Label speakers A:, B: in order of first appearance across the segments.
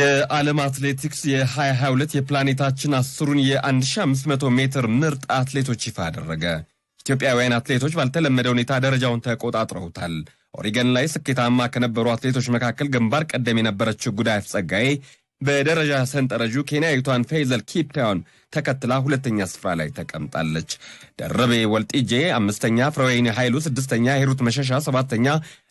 A: የዓለም አትሌቲክስ የ2022 የፕላኔታችን 10ን የ1500 ሜትር ምርጥ አትሌቶች ይፋ አደረገ። ኢትዮጵያውያን አትሌቶች ባልተለመደ ሁኔታ ደረጃውን ተቆጣጥረውታል። ኦሪገን ላይ ስኬታማ ከነበሩ አትሌቶች መካከል ግንባር ቀደም የነበረችው ጉዳፍ ጸጋዬ በደረጃ ሰንጠረዡ ኬንያዊቷን ፌይዘል ኪፕታውን ተከትላ ሁለተኛ ስፍራ ላይ ተቀምጣለች። ደረቤ ወልጢጄ አምስተኛ፣ ፍሬወይኒ ኃይሉ ስድስተኛ፣ ሂሩት መሸሻ ሰባተኛ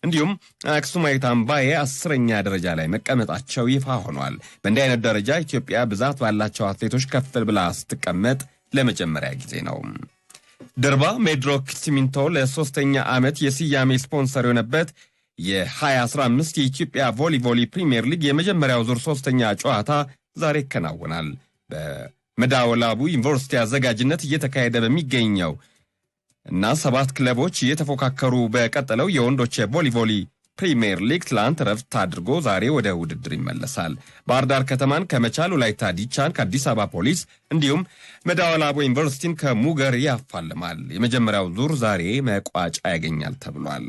A: እንዲሁም አክሱማይት አምባዬ 10ኛ ደረጃ ላይ መቀመጣቸው ይፋ ሆኗል። በእንዲህ አይነት ደረጃ ኢትዮጵያ ብዛት ባላቸው አትሌቶች ከፍ ብላ ስትቀመጥ ለመጀመሪያ ጊዜ ነው። ድርባ ሜድሮክ ሲሚንቶ ለሶስተኛ ዓመት የስያሜ ስፖንሰር የሆነበት የ2015 የኢትዮጵያ ቮሊቦል ፕሪሚየር ሊግ የመጀመሪያው ዙር ሶስተኛ ጨዋታ ዛሬ ይከናወናል። በመዳወላቡ ዩኒቨርሲቲ አዘጋጅነት እየተካሄደ በሚገኘው እና 7 ክለቦች እየተፎካከሩ በቀጠለው የወንዶች የቮሊቦል ፕሪሚየር ሊግ ትላንት ረፍት አድርጎ ዛሬ ወደ ውድድር ይመለሳል። ባህር ዳር ከተማን ከመቻል፣ ወላይታ ዲቻን ከአዲስ አበባ ፖሊስ እንዲሁም መዳወላቡ ዩኒቨርሲቲን ከሙገር ያፋልማል። የመጀመሪያው ዙር ዛሬ መቋጫ ያገኛል ተብሏል።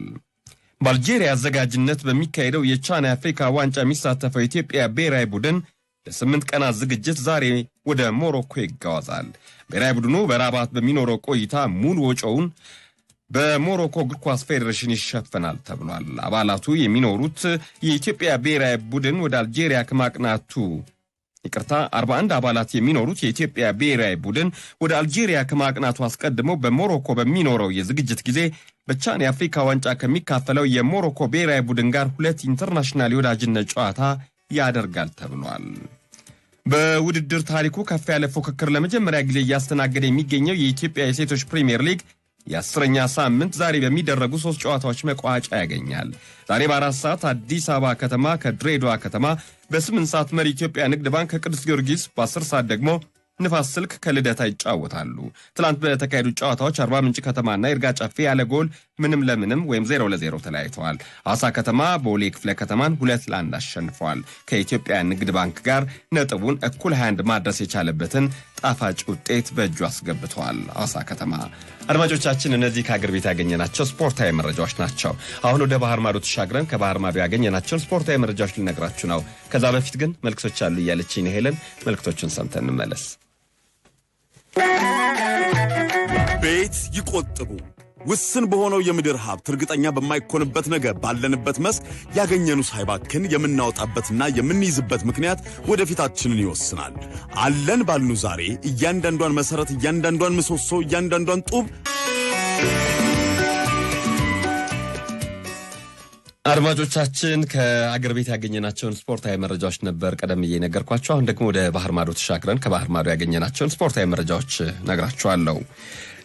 A: በአልጄሪያ አዘጋጅነት በሚካሄደው የቻን አፍሪካ ዋንጫ የሚሳተፈው የኢትዮጵያ ብሔራዊ ቡድን ለ8 ቀናት ዝግጅት ዛሬ ወደ ሞሮኮ ይጓዛል። ብሔራዊ ቡድኑ በራባት በሚኖረው ቆይታ ሙሉ ወጪውን በሞሮኮ እግር ኳስ ፌዴሬሽን ይሸፈናል ተብሏል። አባላቱ የሚኖሩት የኢትዮጵያ ብሔራዊ ቡድን ወደ አልጄሪያ ከማቅናቱ 41 አባላት የሚኖሩት የኢትዮጵያ ብሔራዊ ቡድን ወደ አልጄሪያ ከማቅናቱ አስቀድሞ በሞሮኮ በሚኖረው የዝግጅት ጊዜ በቻን የአፍሪካ ዋንጫ ከሚካፈለው የሞሮኮ ብሔራዊ ቡድን ጋር 2 ኢንተርናሽናል የወዳጅነት ጨዋታ ያደርጋል ተብሏል። በውድድር ታሪኩ ከፍ ያለ ፉክክር ለመጀመሪያ ጊዜ እያስተናገደ የሚገኘው የኢትዮጵያ የሴቶች ፕሪሚየር ሊግ የ10ኛ ሳምንት ዛሬ በሚደረጉ 3 ጨዋታዎች መቋጫ ያገኛል። ዛሬ በ4 ሰዓት አዲስ አበባ ከተማ ከድሬዳዋ ከተማ፣ በ8 ሰዓት መሪ ኢትዮጵያ ንግድ ባንክ ከቅዱስ ጊዮርጊስ፣ በ10 ሰዓት ደግሞ ንፋስ ስልክ ከልደታ ይጫወታሉ። ትላንት በተካሄዱ ጨዋታዎች አርባ ምንጭ ከተማና ይርጋ ጨፌ ያለ ጎል ምንም ለምንም ወይም 0-0 ተለያይተዋል። ሐዋሳ ከተማ ቦሌ ክፍለ ከተማን 2-1 አሸንፈዋል። ከኢትዮጵያ ንግድ ባንክ ጋር ነጥቡን እኩል 21 ማድረስ የቻለበትን ጣፋጭ ውጤት በእጁ አስገብተዋል ሐዋሳ ከተማ። አድማጮቻችን እነዚህ ከአገር ቤት ያገኘናቸው ስፖርታዊ መረጃዎች ናቸው። አሁን ወደ ባህር ማዶ ተሻግረን ከባህር ማዶ ያገኘናቸውን ስፖርታዊ መረጃዎች ልነግራችሁ ነው። ከዛ በፊት ግን መልክቶች አሉ እያለችኝ ሄለን መልክቶቹን ሰምተን እንመለስ።
B: ቤት ይቆጥቡ። ውስን በሆነው የምድር ሀብት እርግጠኛ በማይኮንበት ነገር ባለንበት መስክ ያገኘኑ ሳይባክን የምናወጣበትና የምንይዝበት ምክንያት ወደፊታችንን ይወስናል። አለን ባልኑ ዛሬ እያንዳንዷን መሰረት፣ እያንዳንዷን ምሰሶ፣ እያንዳንዷን ጡብ
A: አድማጮቻችን ከአገር ቤት ያገኘናቸውን ስፖርታዊ መረጃዎች ነበር ቀደም ብዬ ነገርኳችሁ። አሁን ደግሞ ወደ ባህር ማዶ ተሻግረን ከባህር ማዶ ያገኘናቸውን ስፖርታዊ መረጃዎች ነግራችኋለሁ።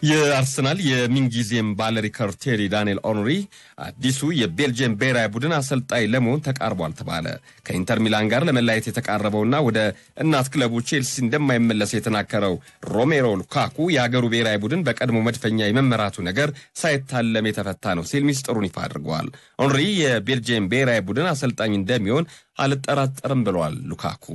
A: የአርሰናል የሚንጊዜም ባለ ሪከርድ ቴሪ ዳንኤል ኦንሪ አዲሱ የቤልጂየም ብሔራዊ ቡድን አሰልጣኝ ለመሆን ተቃርቧል ተባለ። ከኢንተር ሚላን ጋር ለመለያየት የተቃረበውና ወደ እናት ክለቡ ቼልሲ እንደማይመለስ የተናገረው ሮሜሮ ሉካኩ የሀገሩ ብሔራዊ ቡድን በቀድሞ መድፈኛ የመመራቱ ነገር ሳይታለም የተፈታ ነው ሲል ሚስጥሩን ይፋ አድርገዋል። ኦንሪ የቤልጂየም ብሔራዊ ቡድን አሰልጣኝ እንደሚሆን አልጠራጠርም ብለዋል ሉካኩ።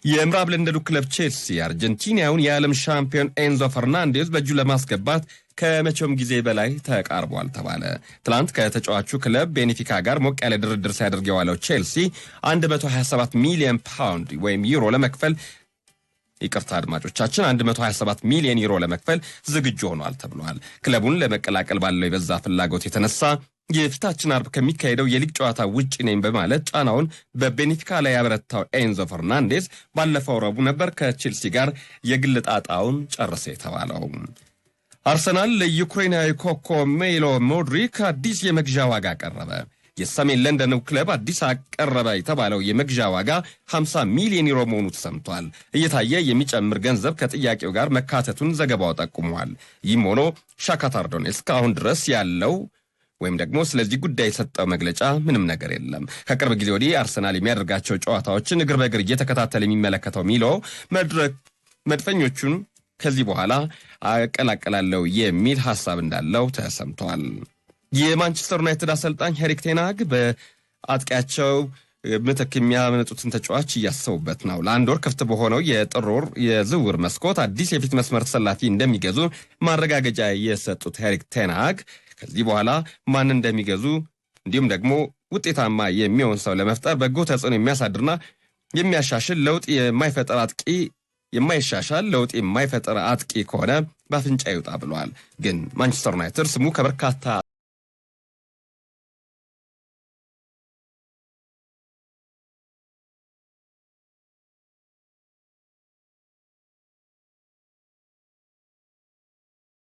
A: የምዕራብ ለንደኑ ክለብ ቼልሲ አርጀንቲናውን የዓለም ሻምፒዮን ኤንዞ ፈርናንዴዝ በእጁ ለማስገባት ከመቼውም ጊዜ በላይ ተቃርቧል ተባለ። ትላንት ከተጫዋቹ ክለብ ቤኔፊካ ጋር ሞቅ ያለ ድርድር ሲያደርግ የዋለው ቼልሲ 127 ሚሊዮን ፓውንድ ወይም ዩሮ ለመክፈል አድማጮቻችን 127 ሚሊዮን ዩሮ ለመክፈል ዝግጁ ሆኗል ተብሏል። ክለቡን ለመቀላቀል ባለው የበዛ ፍላጎት የተነሳ የፊታችን አርብ ከሚካሄደው የሊግ ጨዋታ ውጪ ነኝ በማለት ጫናውን በቤኔፊካ ላይ ያበረታው ኤንዞ ፈርናንዴዝ ባለፈው ረቡዕ ነበር ከቼልሲ ጋር የግል ጣጣውን ጨርሰ የተባለው። አርሰናል ለዩክሬናዊ ኮከብ ሜሎ ሞድሪክ አዲስ የመግዣ ዋጋ ቀረበ። የሰሜን ለንደኑ ክለብ አዲስ አቀረበ የተባለው የመግዣ ዋጋ 50 ሚሊዮን ዩሮ መሆኑ ተሰምቷል። እየታየ የሚጨምር ገንዘብ ከጥያቄው ጋር መካተቱን ዘገባው ጠቁሟል። ይህም ሆኖ ሻክታር ዶኔትስክ አሁን ድረስ ያለው ወይም ደግሞ ስለዚህ ጉዳይ የሰጠው መግለጫ ምንም ነገር የለም። ከቅርብ ጊዜ ወዲህ አርሰናል የሚያደርጋቸው ጨዋታዎችን እግር በእግር እየተከታተለ የሚመለከተው ሚሎ መድፈኞቹን ከዚህ በኋላ አቀላቀላለሁ የሚል ሐሳብ እንዳለው ተሰምቷል። የማንቸስተር ዩናይትድ አሰልጣኝ ኤሪክ ቴን ሃግ በአጥቂያቸው ምትክ የሚያመጡትን ተጫዋች እያሰቡበት ነው። ለአንድ ወር ክፍት በሆነው የጥር ወር የዝውውር መስኮት አዲስ የፊት መስመር ተሰላፊ እንደሚገዙ ማረጋገጫ የሰጡት ኤሪክ ቴን ሃግ ከዚህ በኋላ ማን እንደሚገዙ እንዲሁም ደግሞ ውጤታማ የሚሆን ሰው ለመፍጠር በጎ ተጽዕኖ የሚያሳድርና የሚያሻሽል ለውጥ የማይፈጠር አጥቂ የማይሻሻል ለውጥ የማይፈጠር አጥቂ ከሆነ በአፍንጫ ይውጣ ብለዋል። ግን ማንቸስተር ዩናይትድ ስሙ ከበርካታ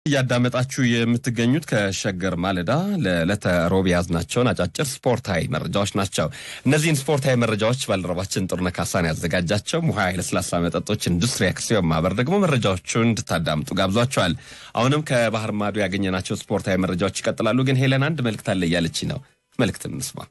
A: እያዳመጣችሁ የምትገኙት ከሸገር ማለዳ ለዕለተ ሮብ ያዝናቸውን አጫጭር ስፖርታዊ መረጃዎች ናቸው። እነዚህን ስፖርታዊ መረጃዎች ባልደረባችን ጥሩነህ ካሳን ያዘጋጃቸው ሙሃ ለስላሳ መጠጦች ኢንዱስትሪ አክሲዮን ማህበር ደግሞ መረጃዎቹን እንድታዳምጡ ጋብዟቸዋል። አሁንም ከባህር ማዶ ያገኘናቸው ስፖርታዊ መረጃዎች ይቀጥላሉ። ግን ሄለን አንድ መልእክት አለ እያለች ነው። መልእክት እንስማ።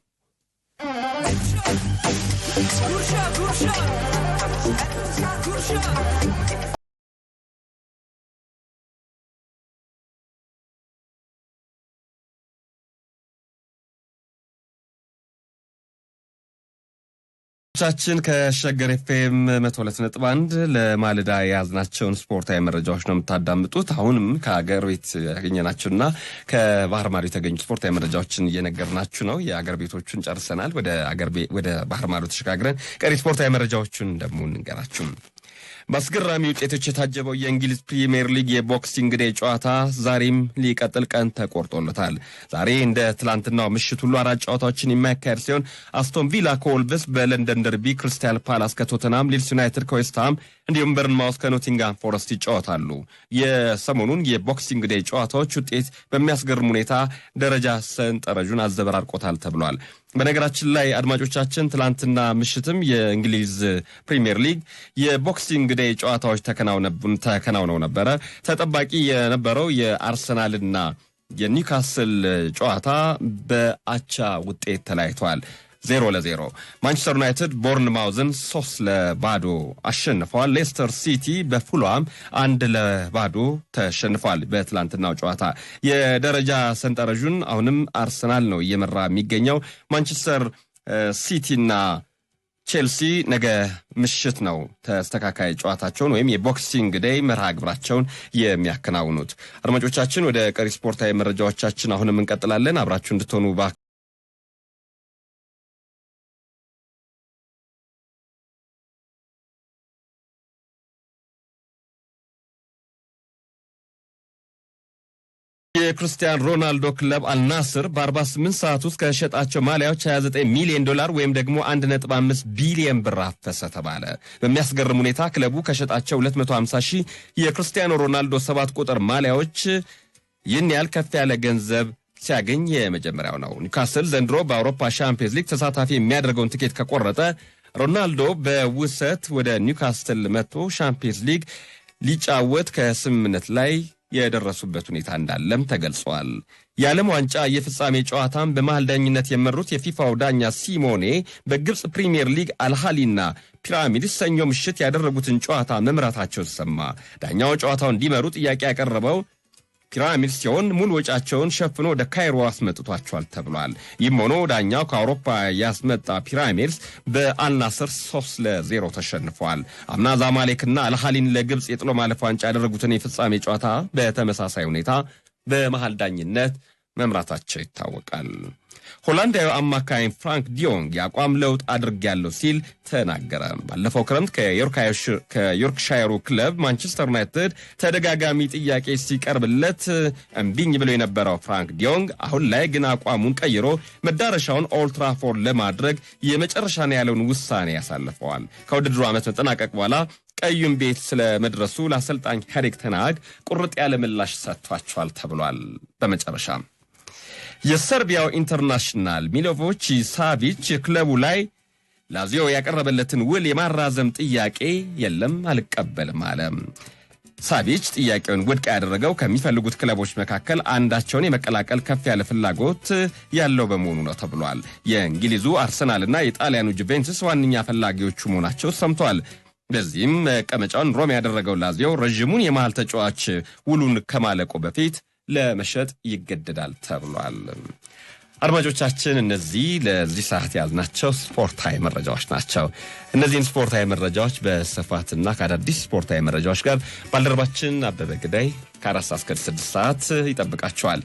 A: ቻችን ከሸገር ኤፍኤም 102.1 ለማለዳ የያዝናቸውን ስፖርታዊ መረጃዎች ነው የምታዳምጡት። አሁንም ከሀገር ቤት ያገኘናችሁና ከባህር ማዶ የተገኙ ስፖርታዊ መረጃዎችን እየነገርናችሁ ነው። የሀገር ቤቶቹን ጨርሰናል። ወደ ባህር ማዶ ተሸጋግረን ቀሪ ስፖርታዊ መረጃዎችን ደግሞ እንንገራችሁ። በአስገራሚ ውጤቶች የታጀበው የእንግሊዝ ፕሪሚየር ሊግ የቦክሲንግ ዴይ ጨዋታ ዛሬም ሊቀጥል ቀን ተቆርጦለታል። ዛሬ እንደ ትላንትናው ምሽት ሁሉ 4 ጨዋታዎችን የሚያካሄድ ሲሆን አስቶን ቪላ ከወልቭስ፣ በለንደን ደርቢ ክሪስታል ፓላስ ከቶተናም፣ ሊድስ ዩናይትድ ከዌስትሃም እንዲሁም በርንማውዝ ከኖቲንጋም ፎረስት ይጫወታሉ። የሰሞኑን የቦክሲንግ ዴይ ጨዋታዎች ውጤት በሚያስገርም ሁኔታ ደረጃ ሰንጠረዡን አዘበራርቆታል ተብሏል። በነገራችን ላይ አድማጮቻችን ትላንትና ምሽትም የእንግሊዝ ፕሪሚየር ሊግ የቦክሲንግ ዴይ ጨዋታዎች ተከናውነው ነበረ። ተጠባቂ የነበረው የአርሰናልና የኒውካስል ጨዋታ በአቻ ውጤት ተለያይቷል። 0-0 ማንቸስተር ዩናይትድ ቦርንማውዝን 3-0 አሸንፈዋል። ሌስተር ሲቲ በፉልሃም 1-0 ተሸንፏል። በትላንትናው ጨዋታ የደረጃ ሰንጠረዡን አሁንም አርሰናል ነው እየመራ የሚገኘው። ማንቸስተር ሲቲና ቼልሲ ነገ ምሽት ነው ተስተካካይ ጨዋታቸውን ወይም የቦክሲንግ ዴይ መርሃ ግብራቸውን የሚያከናውኑት። አድማጮቻችን ወደ ቀሪ ስፖርታዊ መረጃዎቻችን አሁንም እንቀጥላለን። አብራችሁ እንድትሆኑ የክርስቲያን ሮናልዶ ክለብ አልናስር በ48 ሰዓት ውስጥ ከሸጣቸው ማሊያዎች 29 ሚሊዮን ዶላር ወይም ደግሞ 1.5 ቢሊዮን ብር አፈሰ ተባለ። በሚያስገርም ሁኔታ ክለቡ ከሸጣቸው 250 ሺህ የክርስቲያኖ ሮናልዶ 7 ቁጥር ማሊያዎች ይህን ያህል ከፍ ያለ ገንዘብ ሲያገኝ የመጀመሪያው ነው። ኒውካስል ዘንድሮ በአውሮፓ ሻምፒየንስ ሊግ ተሳታፊ የሚያደርገውን ትኬት ከቆረጠ ሮናልዶ በውሰት ወደ ኒውካስል መጥቶ ሻምፒየንስ ሊግ ሊጫወት ከስምምነት ላይ የደረሱበት ሁኔታ እንዳለም ተገልጿል። የዓለም ዋንጫ የፍጻሜ ጨዋታን በመሃል ዳኝነት የመሩት የፊፋው ዳኛ ሲሞኔ በግብፅ ፕሪሚየር ሊግ አልሃሊና ፒራሚድ ሰኞ ምሽት ያደረጉትን ጨዋታ መምራታቸው ተሰማ። ዳኛው ጨዋታውን እንዲመሩ ጥያቄ ያቀረበው ፒራሚድ ሲሆን ሙሉ ወጫቸውን ሸፍኖ ወደ ካይሮ አስመጥቷቸዋል ተብሏል። ይህም ሆኖ ዳኛው ከአውሮፓ ያስመጣ ፒራሚድስ በአልናስር 3-0 ተሸንፏል። አምና ዛማሌክና አልሃሊን ለግብፅ የጥሎ ማለፍ ዋንጫ ያደረጉትን የፍጻሜ ጨዋታ በተመሳሳይ ሁኔታ በመሃል ዳኝነት መምራታቸው ይታወቃል። ሆላንዳዊ አማካኝ ፍራንክ ዲዮንግ የአቋም ለውጥ አድርጌያለሁ ሲል ተናገረ። ባለፈው ክረምት ከዮርክሻየሩ ክለብ ማንቸስተር ዩናይትድ ተደጋጋሚ ጥያቄ ሲቀርብለት እምቢኝ ብሎ የነበረው ፍራንክ ዲዮንግ አሁን ላይ ግን አቋሙን ቀይሮ መዳረሻውን ኦልድ ትራፎርድ ለማድረግ የመጨረሻ ነው ያለውን ውሳኔ ያሳልፈዋል። ከውድድሩ ዓመት መጠናቀቅ በኋላ ቀዩን ቤት ስለመድረሱ ለአሰልጣኝ ኤሪክ ተን ሃግ ቁርጥ ያለ ምላሽ ሰጥቷቸዋል ተብሏል። በመጨረሻ የሰርቢያው ኢንተርናሽናል ሚሎቮች ሳቪች ክለቡ ላይ ላዚዮ ያቀረበለትን ውል የማራዘም ጥያቄ የለም አልቀበልም አለ። ሳቪች ጥያቄውን ውድቅ ያደረገው ከሚፈልጉት ክለቦች መካከል አንዳቸውን የመቀላቀል ከፍ ያለ ፍላጎት ያለው በመሆኑ ነው ተብሏል። የእንግሊዙ አርሰናልና የጣሊያኑ ጁቬንቱስ ዋነኛ ፈላጊዎቹ መሆናቸው ሰምቷል። በዚህም መቀመጫውን ሮም ያደረገው ላዚዮ ረዥሙን የመሃል ተጫዋች ውሉን ከማለቁ በፊት ለመሸጥ ይገደዳል ተብሏል። አድማጮቻችን እነዚህ ለዚህ ሰዓት ያዝናቸው ስፖርታዊ መረጃዎች ናቸው። እነዚህን ስፖርታዊ መረጃዎች በስፋትና ከአዳዲስ ስፖርታዊ መረጃዎች ጋር ባልደረባችን አበበ ግዳይ ከ4 እስከ 6 ሰዓት ይጠብቃቸዋል።